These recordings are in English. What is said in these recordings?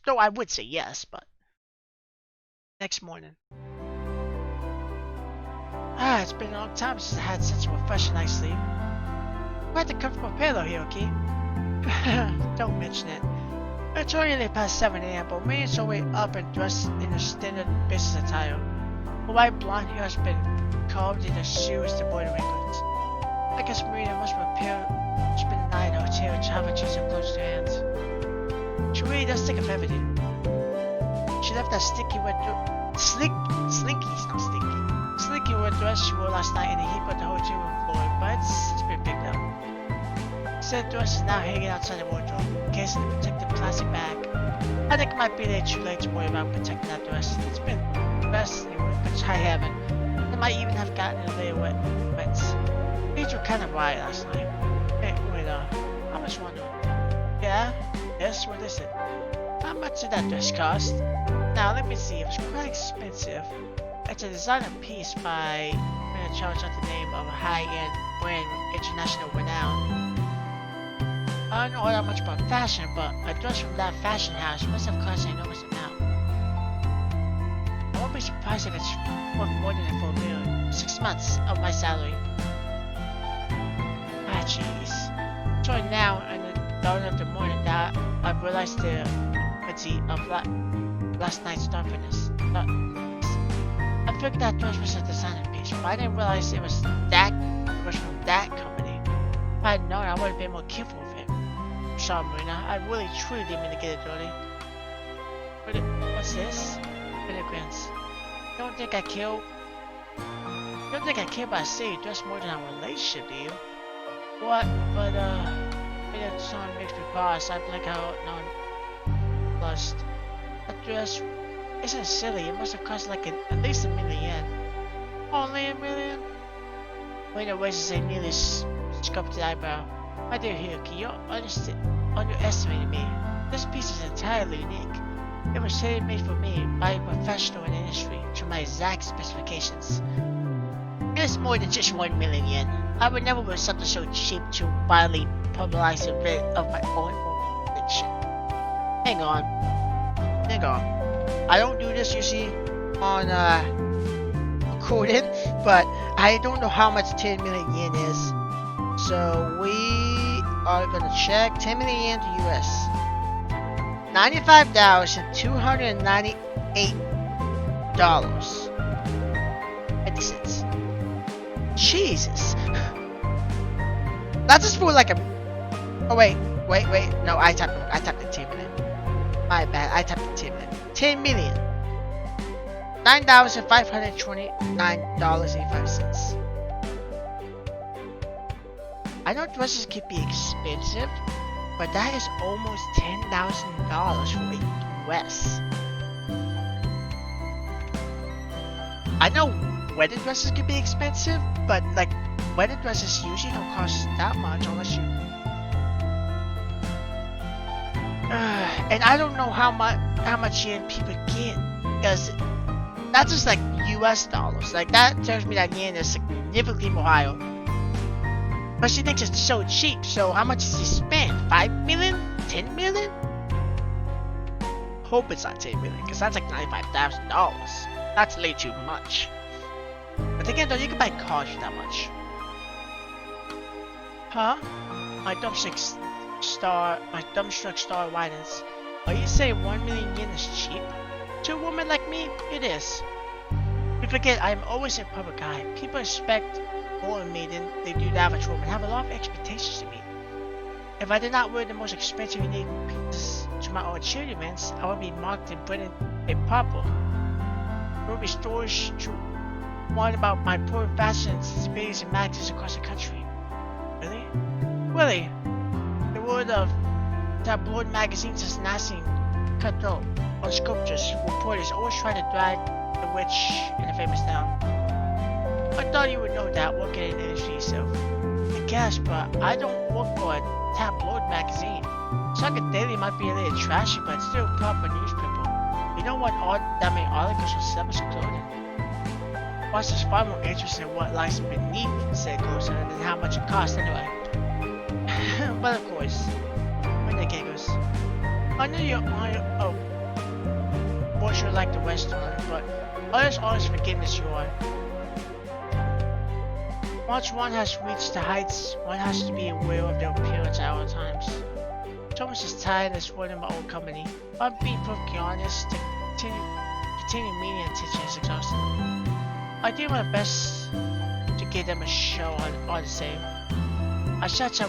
Though I would say yes, but next morning. It's been a long time since I had such a refreshing night's sleep. Quite the comfortable pillow here, okay? Don't mention it. It's already past 7 a.m., but Maria's already up and dressed in her standard business attire. Her white blonde hair has been combed in her shoes to avoid wrinkles. I guess Marina must prepare to spend the night in a hotel to have a change of clothes to her hands. She really does think of everything. She left that slinky red dress she wore last night in a heap on the hotel room floor, but it's been picked up. Said dress is now hanging outside the wardrobe, encased in a protective plastic bag. I think it might be too late to worry about protecting that dress. It's been best anyway, which I haven't. I might even have gotten a layer wets. These were kind of riot last night. Hey, wait, I was wondering. Yeah? Yes, what is it? How much did that dress cost? Now, let me see, it was quite expensive. It's a designer piece by, I'm gonna charge out the name of a high-end brand with international renown. I don't know all that much about fashion, but a dress from that fashion house must have cost an enormous amount. I won't be surprised if it's worth more than a full meal. 6 months of my salary. Jeez. So now, in the dawn of the morning, that I realized the quality of last night's darkness. I figured that dress was a designer piece, but I didn't realize it was from that company. If I had known, I would have been more careful with it. I'm sorry, Marina. I really truly didn't mean to get it dirty. What's this? Milligrams. You don't think I care about a city dress more than our relationship, do you? What? But, maybe that song makes me pause. I blink out non-lust. That dress isn't silly. It must have cost like at least $1 million. Only $1 million? Marina raises a nearly sculpted eyebrow. My dear Hiroki, you're underestimating me. This piece is entirely unique. It was tailor-made for me by a professional in the industry to my exact specifications. It is more than just 1 million yen. I would never wear something so cheap to widely publicize a bit of my own fiction. Hang on. I don't do this usually on recording, but I don't know how much 10 million yen is. So we are gonna check 10 million yen to US. $95,298.50. Jesus. That's just for like a. Oh wait. No, I typed in 10 million. My bad. I typed in 10 million. 10 million. $9,529.85. I know dresses can be expensive, but that is almost $10,000 for a dress. I know wedding dresses can be expensive, but like wedding dresses usually don't cost that much unless you. And I don't know how much yen people get, because that's just like US dollars. Like that tells me that yen is significantly more higher. But she thinks it's so cheap. So how much does she spend? 5 million? 10 million? Hope it's not 10 million, because that's like $95,000. That's way too much. But again, though, you can buy cars for that much. Huh? My dumbstruck star widens. Are you saying 1 million yen is cheap? To a woman like me, it is. You forget, I am always a public eye. People expect more of me than they do the average woman. Have a lot of expectations to meet. If I did not wear the most expensive unique pieces to my own charity events, I would be marked and put in a purple. There would be stores to warn about my poor fashion displays and magazines across the country. Really? Really? The world of tabloid magazines is nasty and cutthroat. On sculptures, reporters always try to drag the rich in a famous town. I thought you would know that working in the industry yourself. I guess, but I don't work for a tabloid magazine. Sucker Daily might be a little trashy, but it's still a proper newspaper. You don't want that many articles on celebrity clothing. Plus, there's far more interest in what lies beneath said clothing than how much it costs anyway. But of course, when the gig goes. I know you're on your portrait like the Western, but others always forgiveness you are. Once one has reached the heights, one has to be aware of their appearance at all times. Thomas is tired and spoiled in my own company. If I'm being perfectly honest, to continue media attention is exhausting. I do my best to give them a show all the same. I such a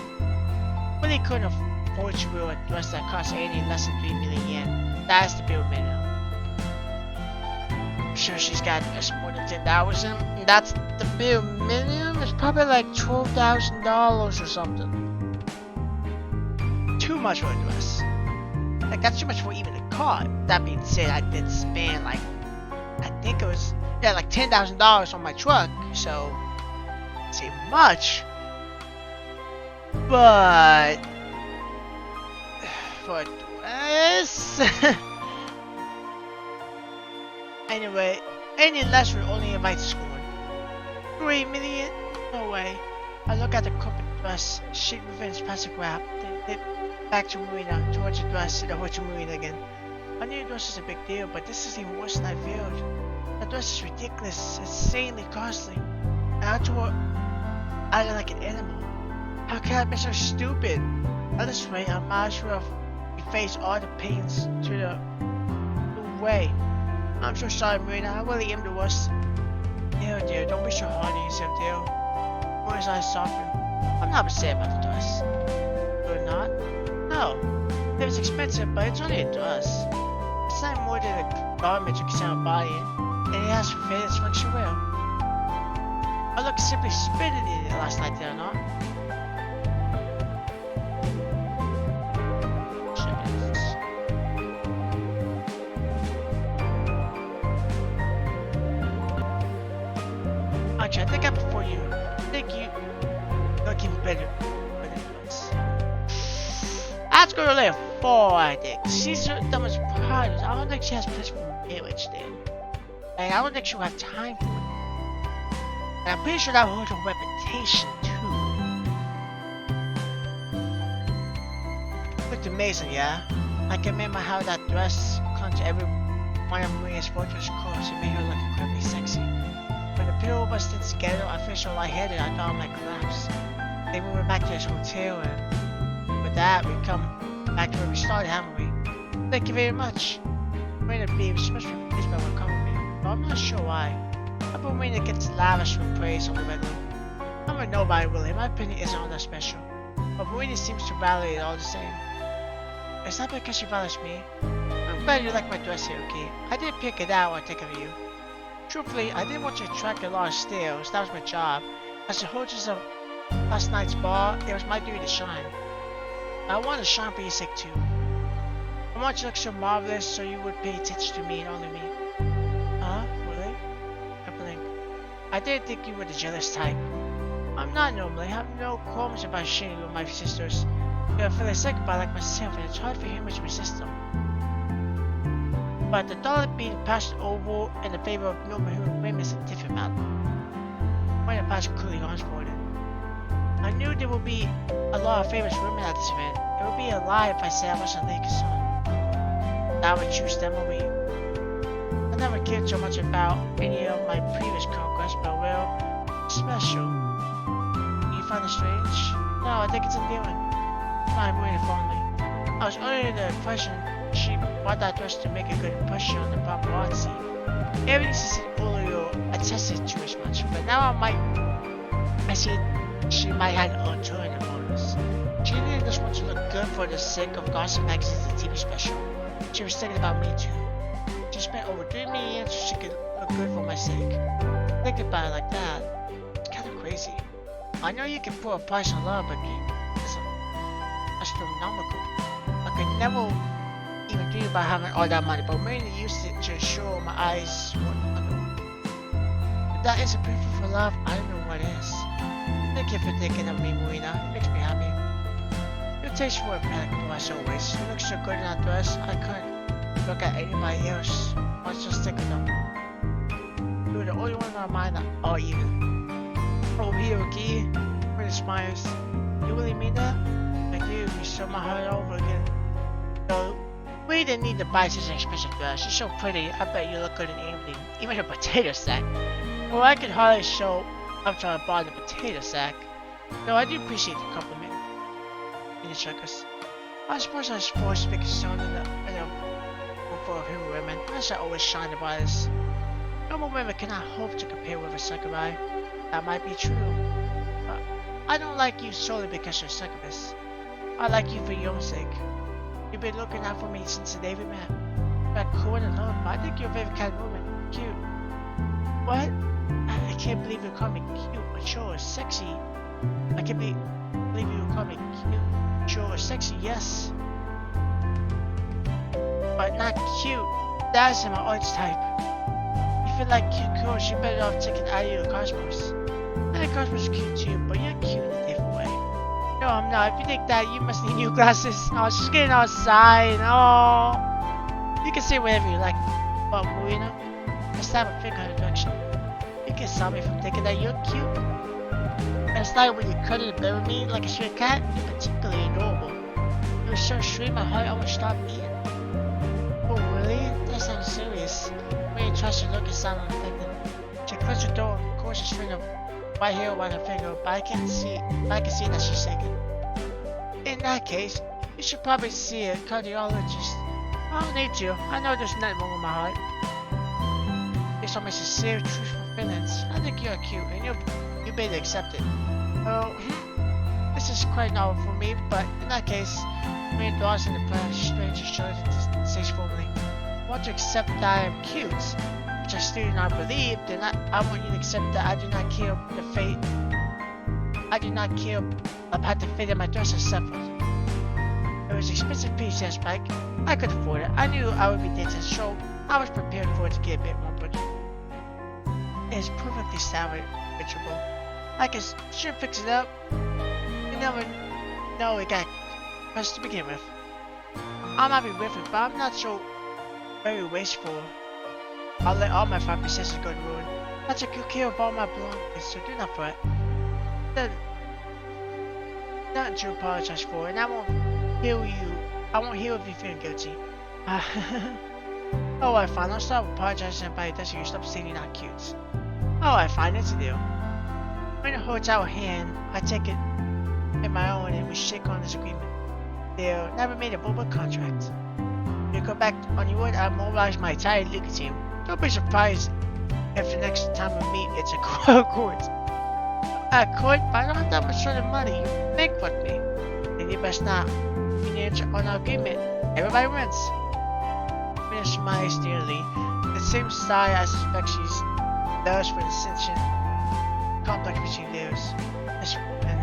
really couldn't afford to wear a dress that costs any less than 3 million yen. That's the bare minimum. I'm sure she's got more than 10,000. That's the bare minimum. It's probably like $12,000 or something. Too much for a dress. Like that's too much for even a car. That being said, I did spend like I think it was like $10,000 on my truck. So it's much. But for a dress. Anyway, any less would only invite scorn. 3 million? No way. I look at the corporate dress, shake revenge past the grab, then dip back to Marina, towards the dress, and over to Marina again. I knew the dress is a big deal, but this is even worse than I feared. The dress is ridiculous, insanely costly. And I tore out like an animal. How can I be so stupid? At this rate, I might as well face all the pains to the way. I'm so sorry, Marina. I really am the worst. Dear, don't be so hard on yourself, dear. Marina's eyes softened. I'm not upset about the dress. You're not? No. It was expensive, but it's only a dress. It's not more than a garment you can sell a body in, and it has fitted function well. I looked simply splendid in it last night, did I not? Actually, I think I'm before you. I think you looking better than this. That's gonna lay a 4, I think. She's her dumbest pride. I don't think she has place for marriage then. And I don't think she'll have time for it. And I'm pretty sure that will hurt her reputation too. Looked amazing, yeah? I can remember how that dress clung to every one of Maria's fortress clothes and made her look incredibly sexy. When the pair of us stood together, I felt so lightheaded I thought I might collapse. Then we went back to this hotel, and with that, we come back to where we started, haven't we? Thank you very much. Marina beamed, so much pleased by what come with me, but I'm not sure why. I bet Marina gets lavish with praise on the regular. I'm a nobody, really. My opinion isn't all that special, but Marina seems to value it all the same. It's not because she values me. I'm glad you like my dress here, okay? I didn't pick it out or take it of you. Truthfully, I didn't want to attract a lot of stares. That was my job. As the hostess of last night's bar, it was my duty to shine. I want to shine for your sake too. I want you to look so marvelous so you would pay attention to me and only me. Huh? Really? I blinked. I didn't think you were the jealous type. I'm not normally. I have no qualms about sharing with my sisters. They're feeling second like myself, and it's hard for humans to resist them. But the thought of being passed over in the favor of normal human women is a different matter. When I passed clearly on for it. I knew there would be a lot of famous women at this event. It would be a lie if I said I wasn't Lake's son. I would choose them over you. I never cared so much about any of my previous conquests, but well, special. You find it strange? No, I think it's endearing. I'm waiting fondly. I was under the impression she bought that dress to make a good impression on the paparazzi. Everything she said earlier attested to as much, but now I see she might have alternative motives. She didn't just want to look good for the sake of gossip magazines and TV special. She was thinking about me too. She spent over 3 million so she could look good for my sake. Thinking about it like that, it's kind of crazy. I know you can put a price on love, but it's astronomical. I could never even dream about having all that money, but mainly used it to ensure my eyes weren't underwater. If that isn't proof for love, I don't know what is. Thank you for thinking of me, Marina. It makes me happy. Your taste for a medical as always. You look so good in that dress, I couldn't look at anybody else. I was just thinking of them. You were the only one in my mind that are even. Oh, here, okay? Marina smiles. You really mean that? I do. You saw my heart over again. So, We didn't need to buy such an expensive dress. You're so pretty. I bet you look good in anything, even a potato sack. Well, I could hardly show up to I bought a potato sack. Though I do appreciate the compliment. In the circus. I suppose I was forced to be concerned in the for human women. I should always shine the brightest. Normal women cannot hope to compare with a succubi. That might be true. But I don't like you solely because you're a succubus. I like you for your own sake. You've been looking out for me since the day we met. You're cool and alone, but I think you're a very kind woman. Cute. What? I can't believe you call me cute, mature, sexy. I can't believe you call me cute, mature, sexy, yes. But not cute. That's my archetype. You feel like cute girls, you're better off taking out of your cosmos. And the cosmos is cute too, but you're cute in a different way. No, I'm not. If you think that, you must need new glasses. Oh, she's getting outside. Oh. You can say whatever you like. But Marina, let's have a finger in the direction. You can stop me from thinking that you're cute. And it's like when you cuddle the bed with me like a stray cat, you're particularly adorable. You're so sweet, my heart almost stopped beating. Oh, really? That sounds serious. When you trust your look, it sounds unaffected. She closed the door, of course, a string of white hair around her finger, but I can see that she's shaking. In that case, you should probably see a cardiologist. I don't need to. I know there's nothing wrong with my heart. Based on my sincere, truthful feelings, I think you're cute, and you better accept it. Oh, this is quite novel for me, but in that case, when it dawns in the past, stranger shows it says formally, I want to accept that I am cute, which I still do not believe, then I want you to accept that I do not care the fate. I do not care about the fate of my dress I suffered. It was an expensive piece, yes, Spike. I could afford it. I knew I would be dancing, so I was prepared for it to get a bit more, but it is perfectly salvageable. I can sure fix it up. You never know it got crushed to begin with. I might be with it, but I'm not so very wasteful. I'll let all my 5 possessions go to ruin. I'll take good care of all my belongings, so do not fret. There's nothing to apologize for, and I won't heal if you feel guilty. Oh, I find I'll stop apologizing by that you stop saying you're not cute. Oh, I find it's a deal. When it holds out a hand, I take it in my own and we shake on this agreement. They'll never made a verbal contract. You go back on your word, I'll mobilize my entire legal team. Don't be surprised if the next time we meet it's a court. A court? But I don't have that much sort of money. You bankrupt me. Then you best not. We need on our agreement. Everybody wins. Mina smiles dearly. The same sigh I suspect she's does for the sentient complex between theirs. This woman,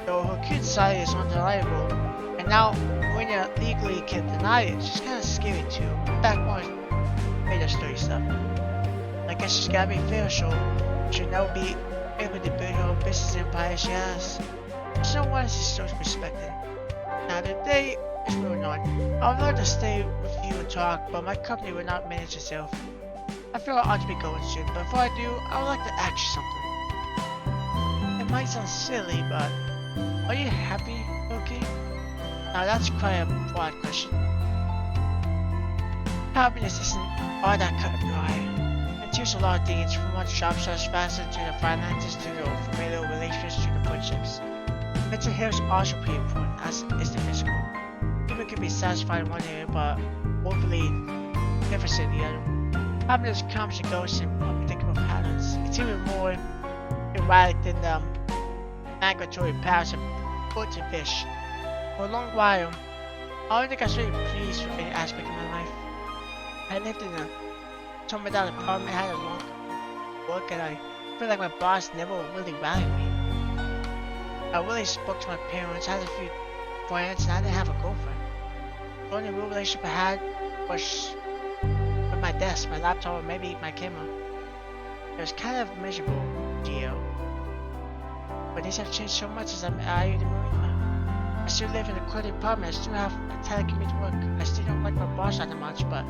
though her cute side is undeniable, and now when you legally can deny it, she's kind of scary too. Back one made us dirty stuff. I guess she's gotta be fair, so she'll never be able to build her own business empire she has. Someone is so respected. Now the day is moving on. I would love to stay with you and talk, but my company will not manage itself. I feel I ought to be going soon, but before I do, I would like to ask you something. It might sound silly, but are you happy, okay? Now that's quite a broad question. Happiness isn't all that cut and dry. It takes a lot of things, from one job satisfaction to the finances to the familial relationships to the friendships. Mental health is also pretty important, as is the physical. People can be satisfied in one area, but overly deficit in the other. Happiness comes and goes in unpredictable patterns. It's even more erratic than the migratory paths of birds and fish. For a long while, I don't think I was really pleased with any aspect of my life. I lived in a torn-down apartment, had a long work, and I feel like my boss never really valued me. I really spoke to my parents, had a few friends, and I didn't have a girlfriend. The only real relationship I had was with my desk, my laptop, or maybe my camera. It was kind of miserable, Geo. But things have changed so much as I'm out of the marina. I still live in a quality apartment, I still have a telecommute to work. I still don't like my boss that much, but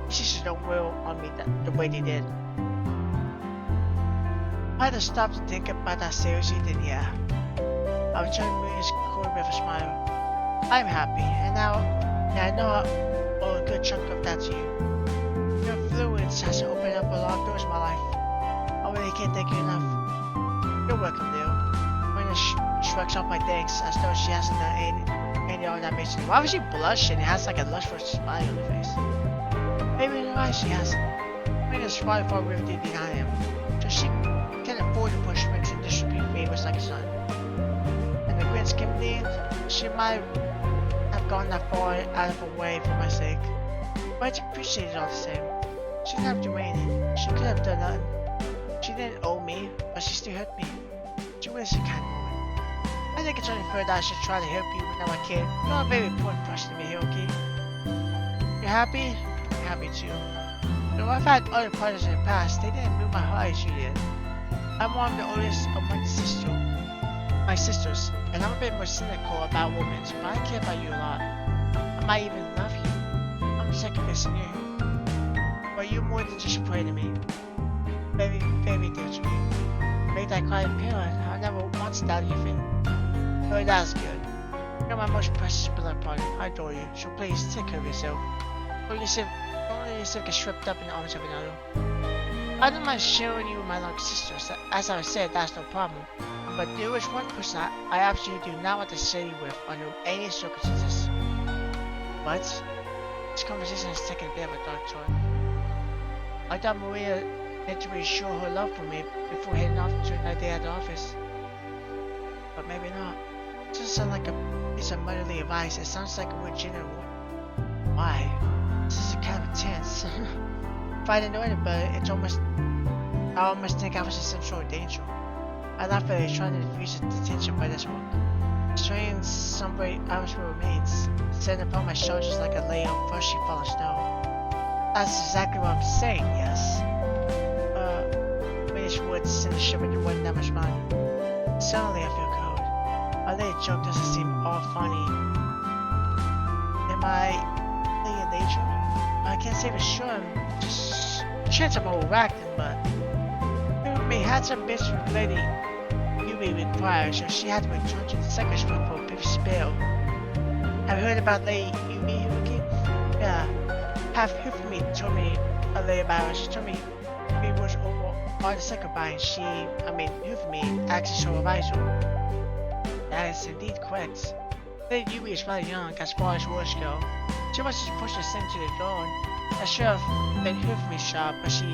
these just don't will on me the way they did. If I had to stop to think about that seriously, then yeah. I would turn Maria's cord with a smile. I'm happy, and now I know owe a good chunk of that to you. Your influence has opened up a lot of doors in my life. I really can't thank you enough. You're welcome, Leo. Marina shrugs off my thanks as though she hasn't done any of that makes me. Why was she blushing? It has like a lustful smile on her face. Maybe in her eyes she hasn't. Marina's far river than I am, so she can afford to push tricks and distribute favors like a son. In the grand scheme of things, she might have gone that far out of her way for my sake, but I appreciate it all the same. She didn't have to do anything. She could have done nothing. She didn't owe me, but she still hurt me. She was a kind woman. I think it's only fair that I should try to help you whenever I can. You're a very important person to me, Hiroki. You're happy? I'm happy too. Though I've had other partners in the past, they didn't move my heart as you did. I'm one of the oldest among my sisters, and I'm a bit more cynical about women, but I care about you a lot. I might even love you. I'm the second best in you. But you're more than just a prey to me. Very, very dear to me. Make that quiet parent. I never once doubted your feeling. But that's good. You're my most precious blood partner. I adore you, so please take care of yourself. Don't let yourself get swept up in the arms of another. I don't mind sharing you with my younger sisters. As I said, that's no problem. But there is one person I absolutely do not want to share you with under any circumstances. But this conversation has taken a bit of a dark turn. I thought Maria had to reassure her love for me before heading off to another day at the office. But maybe not. It doesn't sound like a piece of motherly advice. It sounds like a more general one. Why? This is kind of tense. If I didn't know any better, I almost think I was in some sort of danger. I laughed at it, trying to diffuse the tension by this one. Straying somewhere out of remains, sitting upon my shoulders like a lay on freshly fallen snow. That's exactly what I'm saying, yes. British woods sent a shiver to run down my spine. Suddenly I feel cold. A little joke doesn't seem all funny. Am I really in danger? I can't say for sure. I'm just chance I'm overacting, but we had some bits from Lady Yui required, so she had to return to the second spot for a brief spell. Have you heard about Lady Yui, Hiroki? Yeah. Half Hifumi told me a little about her. She told me we was over on the second by and Hifumi acts as her advisor. That is indeed correct. Lady Yui is rather young as far as words go. She wants to push us into the throne. That should have been Hifumi's job, but she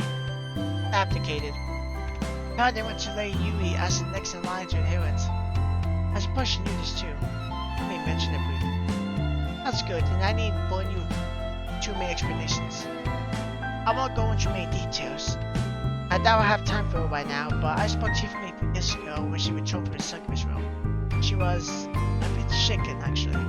abdicated. Now they went to Lady Yui as the next in line to inherit. I suppose she knew this too. Let me mention it briefly. That's good, and I need more new too many explanations. I won't go into many details. I doubt I have time for it right now, but I spoke to Tiffany years ago when she returned from the Succubus room. She was a bit shaken, actually.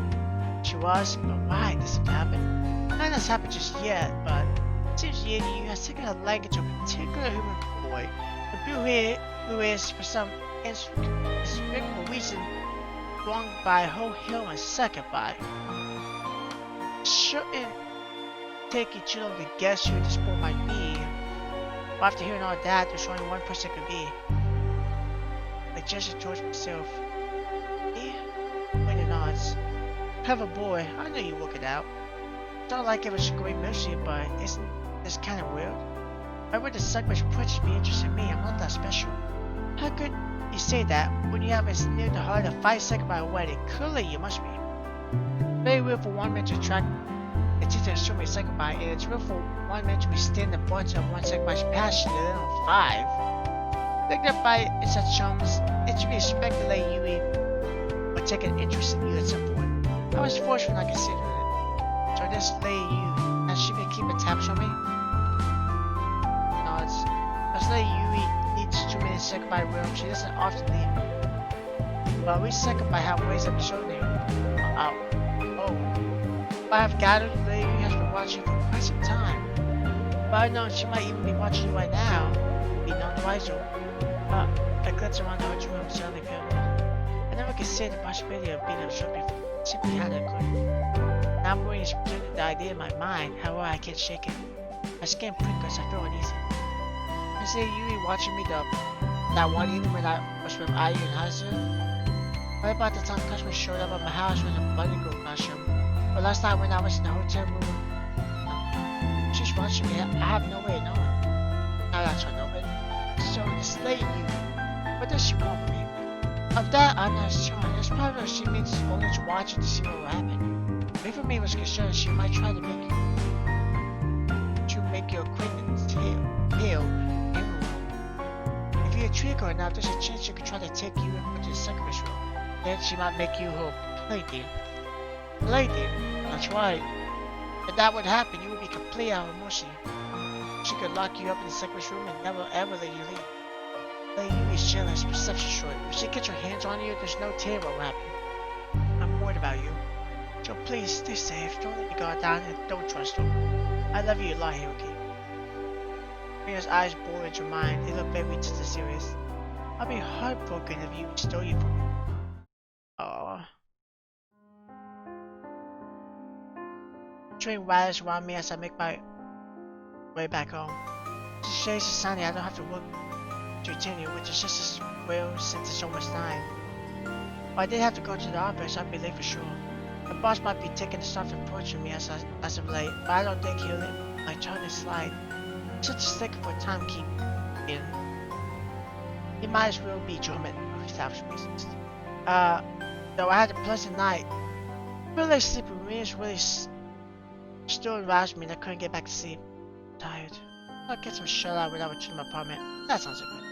She was, but why did something happen? Nothing has happened just yet, but it seems Lady Yui has taken a liking to a particular human boy. The boy here who is, for some inexplicable reason, wronged by a whole hill and second by. Shouldn't take you too long to guess who this boy might be. But after hearing all that, there's only one person it could be. I gestured towards myself. Me? Winnie nods. Clever boy, I knew you'd work it out. It's not like it was a great mystery, but isn't this kind of weird? Why would the Succubus Prince be interested in me? I'm not that special. How could you say that when you have as near the heart of 5 seconds by a wedding? Clearly you must be. Very weird for one man to attract attention to so many Succubi, and it's real for one man to withstand the brunt of one Succubi's passion, let alone 5. Picked up by such chums, it should be expected that Yui would take an interest in you at some point. I was fortunate when I considered it. So this Lady Yui, has she been keeping tabs on me? Nods. As Lady Yui needs too many Succubi rooms, she doesn't often leave me. But we Succubi have ways of showing you. I have gathered the Lady Yui has been watching for quite some time. But I know she might even be watching you right now, being on the wiser. I glanced around the hotel room suddenly pivotal. I never considered the possibility of being absorbed before. Simply had a clue. Now I'm going to present the idea in my mind, however I can't shake it. My skin prickles, I feel uneasy. I see Yui watching me that one evening when I was with Ayu and Hazu. Right about the time customers showed up at my house with a bunny girl costume. But last night when I was in the hotel room have no way of knowing. Now that's what nobody. So this lady, what does she want from me? Of that, I'm not sure. It's probably she means only to watch it to see what will happen. If for me was concerned, she might try to make your acquaintance hail. If you treat her enough, there's a chance she could try to take you into the Succubus room. Then she might make you her playdate. Playdate? That's right. If that would happen, you would be completely out of mercy. She could lock you up in the Succubus room and never ever let you leave. Lady Yui's jealous, perception short. If she gets her hands on you, there's no telling what will happen. I'm worried about you. So please, stay safe. Don't let me guard down and don't trust her. I love you a lot, Hiroki. Rina's eyes bore into mine. They look very serious. I'll be heartbroken if you stole you from me. Aww. Train rattles around me as I make my way back home. It's a shame society I don't have to work to continue, which is just as well since it's almost 9. If I did have to go to the office, I'd be late for sure. The boss might be taking the soft approach to me as of late, but I don't think he'll let my turn to slide. I'm such a sticker for timekeeping. He might as well be German for selfish reasons. Though I had a pleasant night. Really sleepy rooms really still aroused me and I couldn't get back to sleep. I'm tired. I'll get some shut eye when I return to my apartment. That sounds good.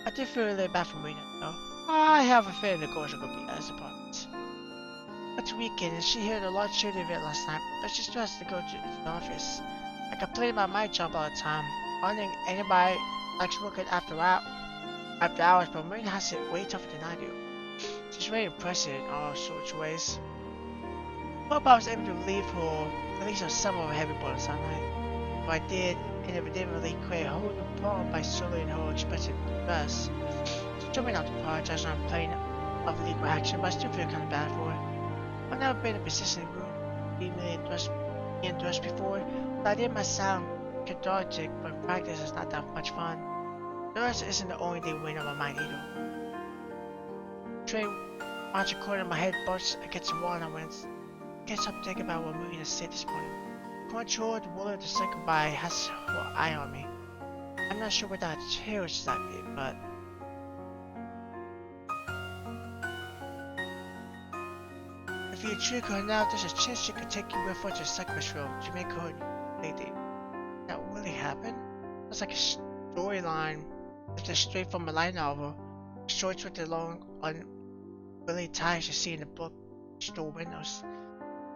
I did feel really bad for Rina, though. I have a feeling the girls are gonna be at his apartment. It's weekend and she had a large shooting event last night, but she still has to go to the office. I complain about my job all the time. I don't think anybody likes working after hours, but Marina has it way tougher than I do. She's very impressive in all sorts of ways. I hope I was able to relieve her at least on some of her heavy burdens that night. If I did, and if it didn't really create a whole new problem by soloing her expressive dress. She told me not to apologize when I'm playing of legal action, but I still feel kind of bad for her. I've never been in a position to be being dressed before, but I did might sound cathartic, but in practice it's not that much fun. The rest isn't the only thing weighing on my mind either. Train watch a corner of my head bumps against the wall and I wince. Guess I'm thinking about what Marina said this morning. Control the world to say goodbye has her eye on me. I'm not sure what that cherishes that me, but if you trick her now, there's a chance she could take you with her to the Succubus room to make her a lady. That really happen? It's like a storyline lifted straight from a light novel. Shorts with the long, unwilling ties you see in the book store windows.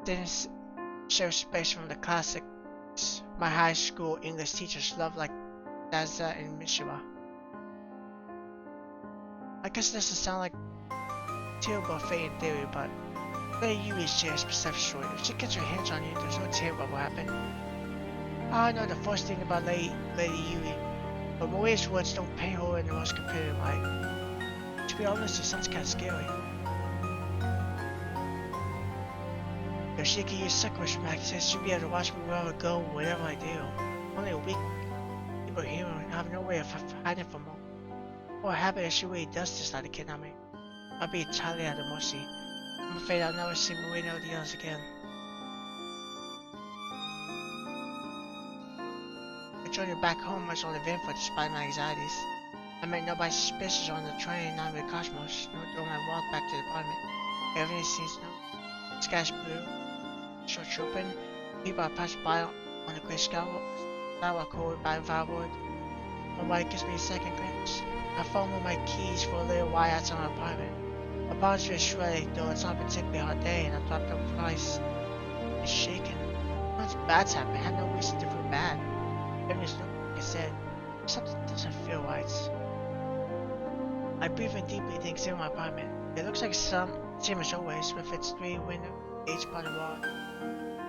Didn't share space from the classics my high school English teachers loved, like Daza and Mishima. I guess this doesn't sound like terrible fate in theory, but Lady Yui shares perception. If she gets her hands on you, there's no telling what will happen. I know the first thing about Lady Yui, but Maria's words don't paint her in the most competitive light. To be honest, it sounds kinda scary. If she can use Sakura's access, she'll be able to watch me wherever I go, whatever I do. Only a weak superhero and I have no way of hiding from her. What happens if she really does decide to kidnap me? I'll be entirely at her mercy. I'm afraid I'll never see Marina or the others again. I journey back home was uneventful despite my anxieties. I met nobody suspicious on the train, not with Cosmos, nor during my walk back to the apartment. Everything seems normal. The sky's blue, short open, people are passing by on the gray skywalk over by the fireboard. Nobody gives me a second glance. I fumbled my keys for a little while outside my apartment. My bones feel shredded, though it's not a particularly hot day, and I dropped them twice. It's shaking. Nothing bad's happened. I had no reason to feel bad. Everything's normal, like I said. Something doesn't feel right. I breathe in deeply and examine my apartment. It looks like same as always, with its 3 windows, each by the wall.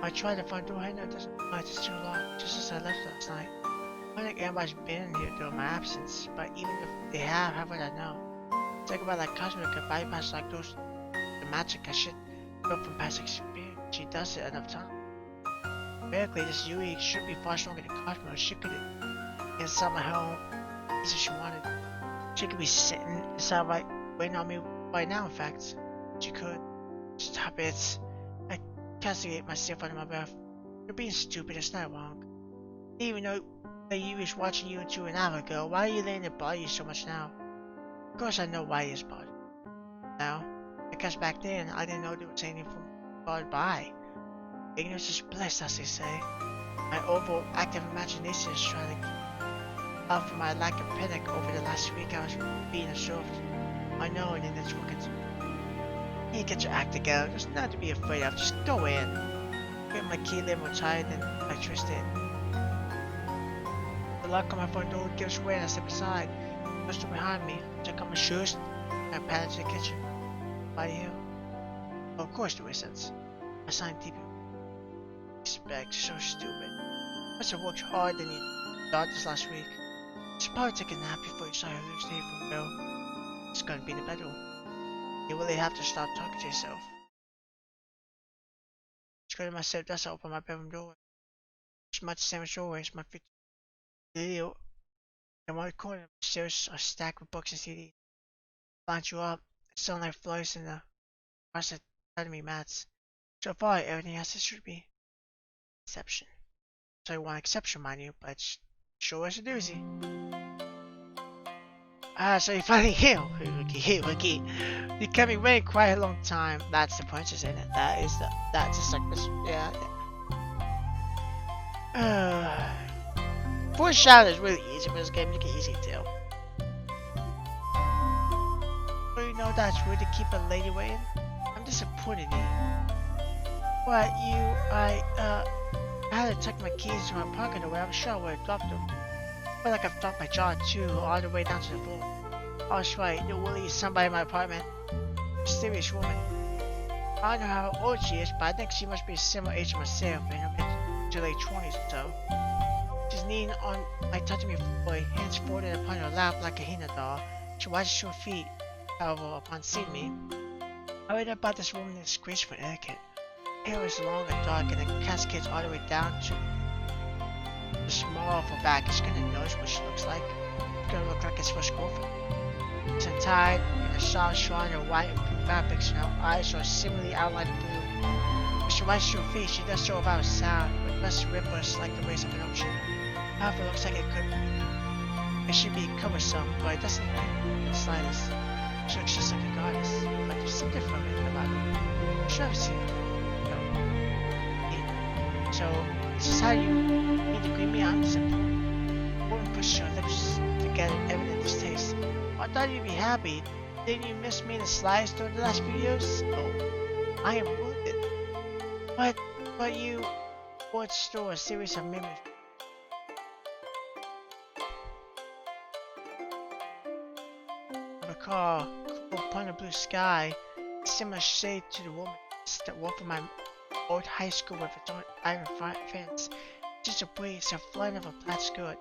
I try the front door handle, it doesn't budge, it's too locked, just as I left last night. I don't think anybody's been in here during my absence, but even if they have, how would I know? Think about like Cosmo could bypass like those the magic I should know from past experience. She does it enough time. Theoretically, this Yui should be far stronger than Cosmo. She could inside my home as if she wanted. She could be sitting inside right waiting on me right now, in fact. She could. Stop it. I castigate myself under my breath. You're being stupid, it's not wrong. Even though that you was watching you 2.5 ago, why are you letting it bother you so much now? Of course I know why it's bothered now. Because back then, I didn't know there was anything from bothered by. Ignorance is bliss, as they say. My overactive imagination is trying to keep out for my lack of panic over the last week I was being observed. I know, and it's working. You get your act together. There's nothing to be afraid of. Just go in. Get my key limo tied and electricity in. The lock on my front door gives way and I step aside. Close to behind me. Check on my shoes. And I pat into the kitchen. Why you? Oh, of course there isn't. I signed deep. Expect so stupid. Must have worked hard than you thought this last week. You should probably take a nap before you start hallucinating for real. It's gonna be the bedroom. You really have to stop talking to yourself. Screwing myself dust open my bedroom door. It's much the same as always. My feet video. In one corner, there's a stack of books and CDs. Line you up. It's sound like flies in the process of me mats. So far, everything as it should be. Exception. So one exception, mind you, but it's sure as a doozy. So you're finally here, Wiki. You're coming waiting quite a long time. That's the point, isn't it? That's the Succubus. Yeah. Voice shout is really easy for this game. You can easily tell. But you know that's rude to keep a lady waiting. I'm disappointed in you. What I had to tuck my keys into my pocket or whatever. Sure, I would have dropped them. I feel like I've dropped my jaw too, all the way down to the floor. I was right, there really is somebody in my apartment. Mysterious woman. I don't know how old she is, but I think she must be a similar age to myself, in her mid to late 20s or so. She's kneeling on my touching me boy, hands folded upon her lap like a henna doll. She washes her feet, however, upon seeing me. I read about this woman in graceful etiquette. Hair was long and dark, and the cascades all the way down to the small of her back. It's gonna notice what she looks like. It's gonna look like his first girlfriend. She's untied in a soft shrine of white and blue fabrics, and her eyes are similarly outlined in blue. When she washes her feet, she does so without a sound, with less ripples like the waves of an ocean. However, it looks like it should be cumbersome, but it doesn't in the slightest. She looks just like a goddess, but there's something feminine about her. I'm sure I've seen her. So, this is how you need to greet me. I'm simple. Wouldn't push your lips together in evident distaste. I thought you'd be happy. Didn't you miss me in the slides during the last few years? Oh, I am wounded. But you would store a series of memories. I recall upon the blue sky, a similar shade to the woman that wore from my old high school with its own iron fence. Just a breeze, a flutter of a plaid skirt.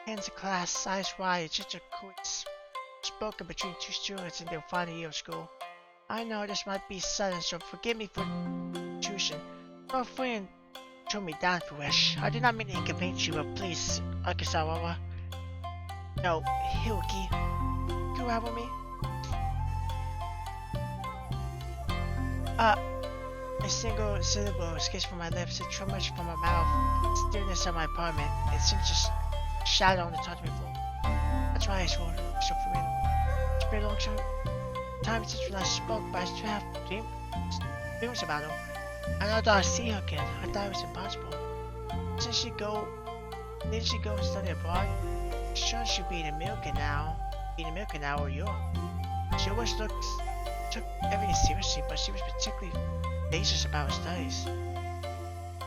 Hands of class, size wide, just a quotes spoken between two students in their final year of school. I know this might be sudden, so forgive me for intrusion. No friend told me down if you wish. I did not mean to inconvenience you, but please, Akasawa. No, Hiroki. Can you have with me? A single syllable escapes from my lips, a tremors from my mouth, stillness of my apartment. It seems just shadow on the touch me floor. That's why I swore so familiar. It's been a long time since we last spoke, but I still have dreams about her. I know that I'll see her again. I thought it was impossible. Didn't she go and study abroad? Sure, she'll be in America now. Or Europe. She always took everything seriously, but she was particularly anxious about her studies.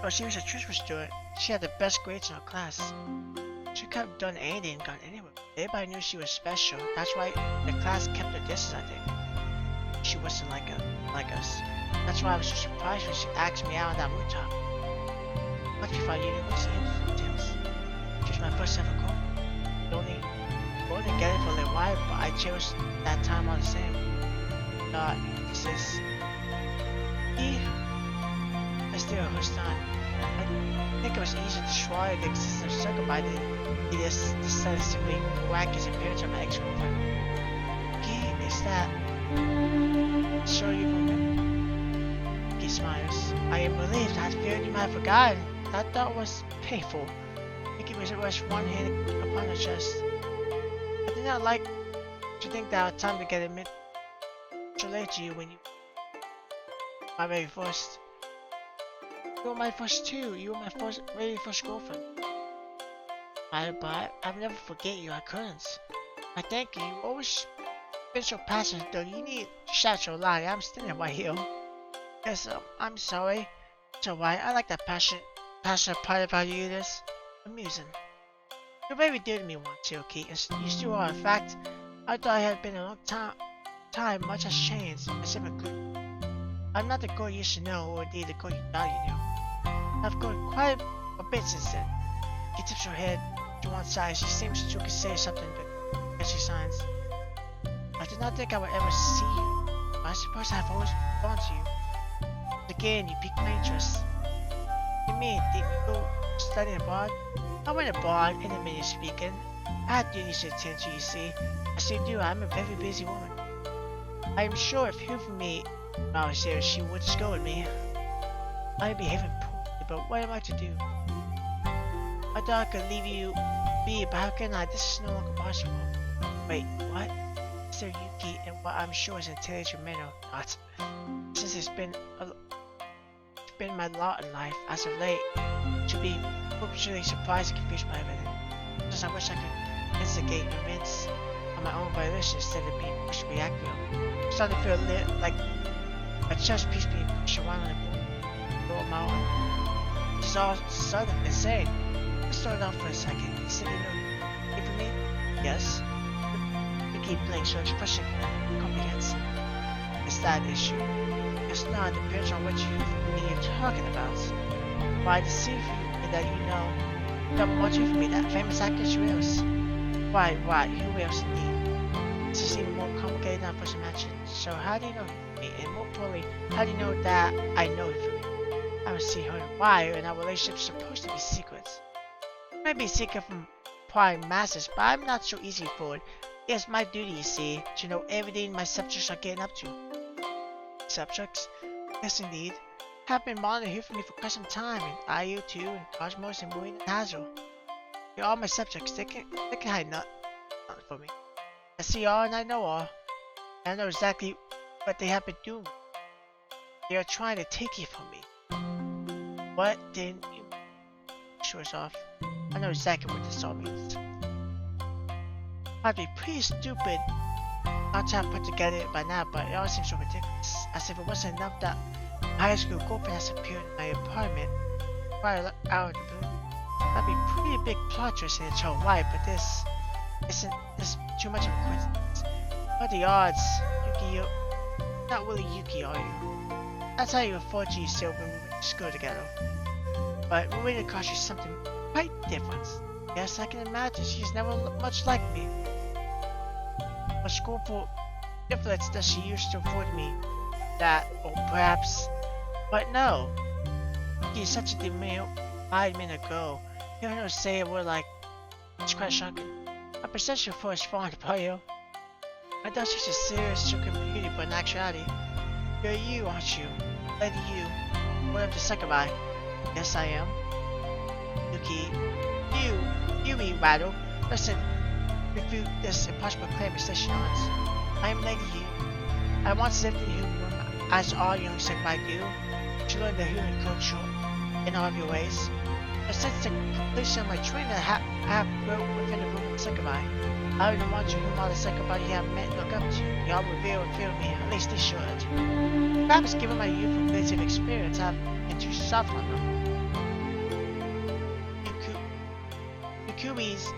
Oh, she was a truthful student. She had the best grades in her class. She could have done anything and gone anywhere. Everybody knew she was special. That's why the class kept her distance, I think. She wasn't like us. That's why I was so surprised when she asked me out on that rooftop. Much before I knew it was details. She was my first ever call. Only get it for a little while, but I cherished that time all the same. This is... I still understand. I think it was easy to swallow the existence of Sakura. He just decided to simply whack his appearance of my ex-girlfriend. Okay, is that... Sure you remember? He smiles. I am relieved. I feared you might have forgotten. That thought was painful. Yuki was rest one hand upon her chest. I did not like to think that our time together meant to relate to you when you were my very first. You were my first too. You were my very first girlfriend. But I'll never forget you. I couldn't. I thank you. You always been so passionate, though. You need to shout your line. I'm standing right here. Yes, I'm sorry. It's alright. I like that passionate part about you. This amusing. You're very dear to me once, Yuki. You still are. In fact, I thought it had been a long time. Much has changed. I'm not the girl you used to know, or indeed the girl you thought you knew. I've grown quite a bit since then. She tips her head to one side. She seems to say something, but she signs. I did not think I would ever see you, but I suppose I've always been drawn to you. Again, you piqued my interest. You mean, did you go study abroad? I went abroad, in a minute speaking. I had duties to attend to, you see. I still do. I'm a very busy woman. I am sure if you heard from me when I was there, she would scold me. I am behaving poorly, but what am I to do? I thought I could leave you be, but how can I? This is no longer possible. Wait, what? Mr. Yuki, and what I'm sure is an intelligent man or not. Since it's been my lot in life, as of late, to be perpetually surprised and confused by everything. Just I wish I could instigate events on my own volition instead of being pushed reactive. I'm starting to feel like a chess piece being pushed around on a board mountain. It's all sudden, insane. Let's start off for a second. You said you know for me? Yes. Yuki blinks, her expression comprehends. It's that issue. It's not, it depends on what you're talking about. Why deceive you in that you know that what you for me, that famous actress Rios? Why, who else indeed? This is even more complicated than I first imagined. So how do you know him for me? And more importantly, how do you know that I know him for me? I haven't seen her in a while, and our relationship is supposed to be secret. It might be secret from prime masters, but I'm not so easy for it. It's my duty, you see, to know everything my subjects are getting up to. Subjects? Yes, indeed. Have been monitoring here for me for quite some time, and IU too, and Cosmos, and Marine, and Hazel. They're all my subjects. They can hide nothing for me. I see all, and I know all. And I know exactly what they have been doing. They are trying to take it from me. What didn't you? Shores off. I know exactly what this all means. I'd be pretty stupid not to have put together by now, but it all seems so ridiculous. As if it wasn't enough that my high school girlfriend has appeared in my apartment right out of the blue. That'd be a pretty big plot twist in its own right, but this isn't too much of a coincidence. What are the odds? Yuki, you're not really Yuki, are you? That's how you refer to yourself when we went to school together. But Marina cost you something quite different. Yes, I can imagine. She's never looked much like me. What scornful influence does she use to avoid me? That, or perhaps... But no! She is such a demure 5 minutes ago. Hearing her say a word like... It's quite shocking. I present you for as fond of you. I thought she's a serious stricken beauty, but in actuality... You're you, aren't you? Lady you. What of the Sakura? Yes, I am. Yuki. You mean Rattle. Listen, refute this impossible claim and station odds. I am Lady You. I once lived in human, as all young Sakurai do, to learn the human culture in all of your ways. But since the completion of my training, I have grown within the room of Sakurai. I would want to whom all the Sakurai you have met look up to. They all revere and fear me, at least they should. Perhaps given my youth and creative experience, I've been too soft on them. Yui's.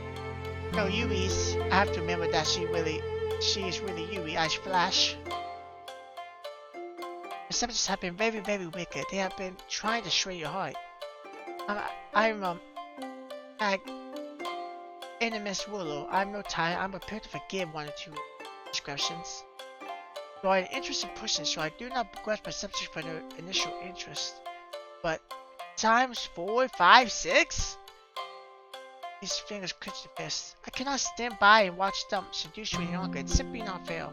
I have to remember that she is really Yui. I flash. The subjects have been very, very wicked. They have been trying to destroy your heart. I'm enemies ruler. I'm no tyrant. I'm prepared to forgive 1 or 2 transgressions. You are an interesting person, so I do not begrudge my subjects for their initial interest. But times 4, 5, 6? His fingers clenched the fist. I cannot stand by and watch them seduce you any longer. It's simply not fair.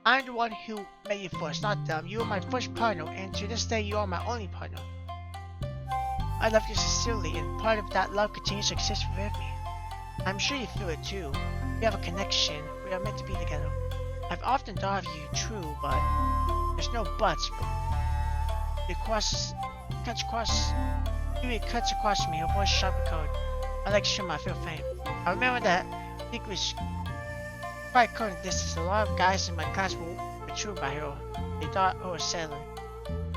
I'm the one who met you first, not them. You are my first partner, and to this day you are my only partner. I love you sincerely, and part of that love continues to exist with me. I'm sure you feel it too. We have a connection. We are meant to be together. I've often thought of you, true, but there's no buts. Yui cuts across me, her voice sharp and cold. I like shimmer, I feel faint. I remember that Nick was quite cold in distance. A lot of guys in my class were true by her. They thought I was sailing.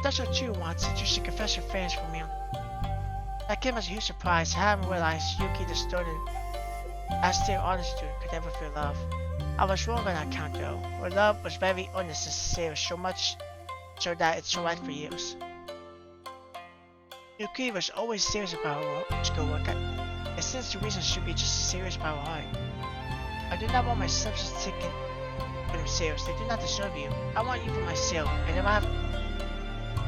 That's what you want, since you should confess your feelings for me. That came as a huge surprise. I hadn't realized Yuki distorted as their honest student could ever feel love. I was wrong on that account though. Her love was very honest and sincere, so much so that it's so right for years. Yuki was always serious about her schoolwork. I sense the reason she should be just serious about her heart. I do not want my substance taken for themselves. They do not deserve you. I want you for myself, and if I have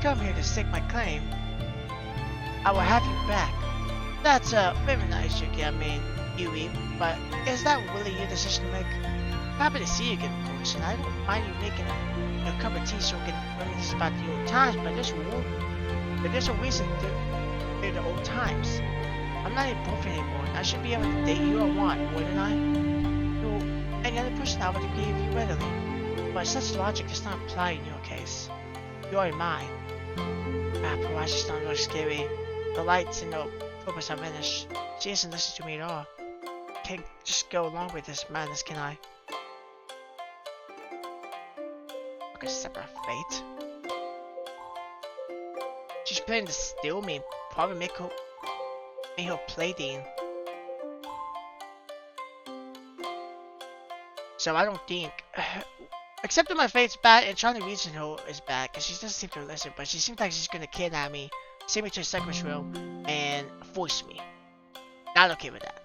come here to stake my claim, I will have you back. That's very nice, Yuki. I mean, Yui, but is that really your decision to make? I'm happy to see you again, of course, and I don't mind you making a cup of tea so we can reminisce about the old times, but there's a reason they're the old times. I'm not your boyfriend anymore. I should be able to date you I want, wouldn't I? You're any other person I would give you readily. But such logic does not apply in your case. You are mine. Perhaps just don't look scary. The lights and the purpose are vanished. She doesn't listen to me at all. Can't just go along with this madness, can I? Like a separate fate. She's planning to steal me, probably make her play Dean. So I don't think, accepting my fate's bad and trying to reason her is bad, because she doesn't seem to listen, but she seems like she's gonna kidnap me, send me to a Sakura's room, and force me. Not okay with that.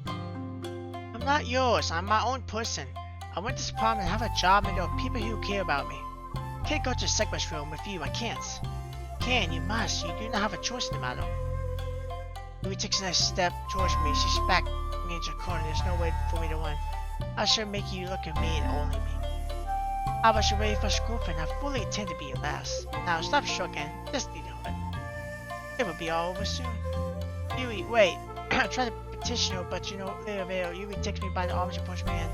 I'm not yours, I'm my own person. I went to this apartment and have a job and there are people who care about me. I can't go to a Sakura's room with you, I can't. You can, you must, you do not have a choice in the matter. Yui takes a next step towards me, she's backed me into a corner, there's no way for me to win. I should make you look at me and only me. How about you ready for girlfriend? I fully intend to be your last. Now stop shrugging, just need to it. It will be all over soon. Yui, wait. I tried to petition her, but you know, later, Yui takes me by the arms and pushes me in.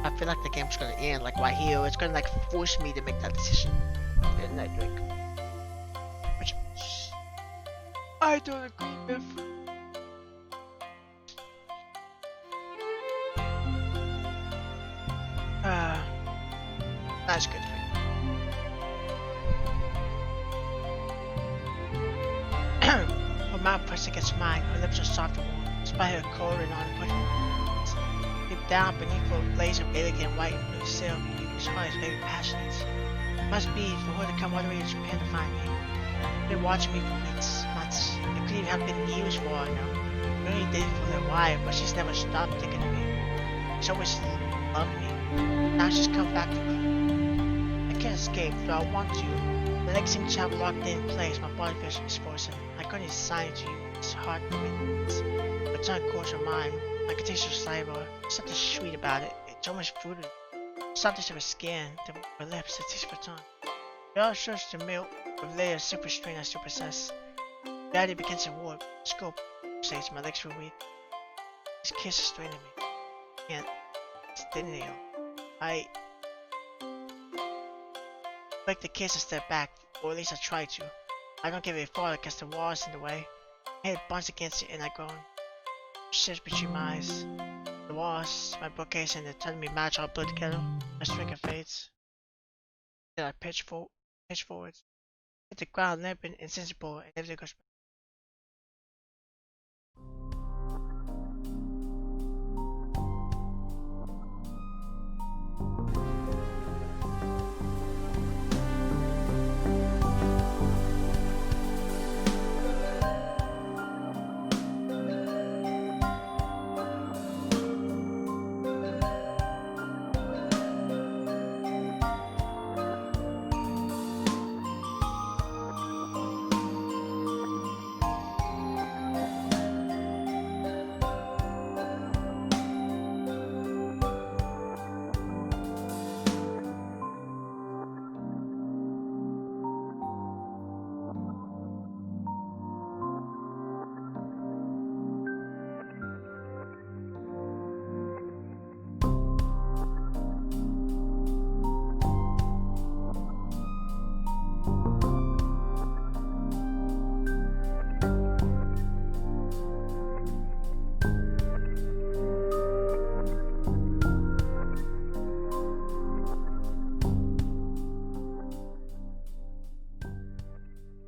I feel like the game's gonna end, like right here. It's gonna like force me to make that decision. And I drink. Which I don't agree with. That's good for you. Her mouth pressed against mine, her lips are soft and warm, despite her cold and on deep down beneath her blaze of elegant white and blue silk, Yuki's heart is very passionate. It must be for her to come all the way to Japan to find me. She's been watching me for weeks, months. It could even have been years for all I know. We only dated for a little while, but she's never stopped thinking of me. She's always loved me. Now she's come back to me. I can't escape, though I want to. The legs seem to have locked in place, my body feels frozen. I couldn't sign to you, it's hard to witness. Her tongue caught her mine. I could taste her saliva. There's something sweet about it. It's almost fruity. Something to her skin, to her lips, the taste of her tongue. It all shows the milk with layers of super strain I still possess. Daddy begins to warp. Scope says my legs were weak. His kiss is straining me. Can't stand it. I break the kiss and step back, or at least I try to. I don't get very far because the wall is in the way. My head bumps against it and I groan. Sits between my eyes. The walls, my bookcase, and the telling me match all blurred together. My striker fades. Then I pitch forwards. Hit the ground limp and insensible, and everything goes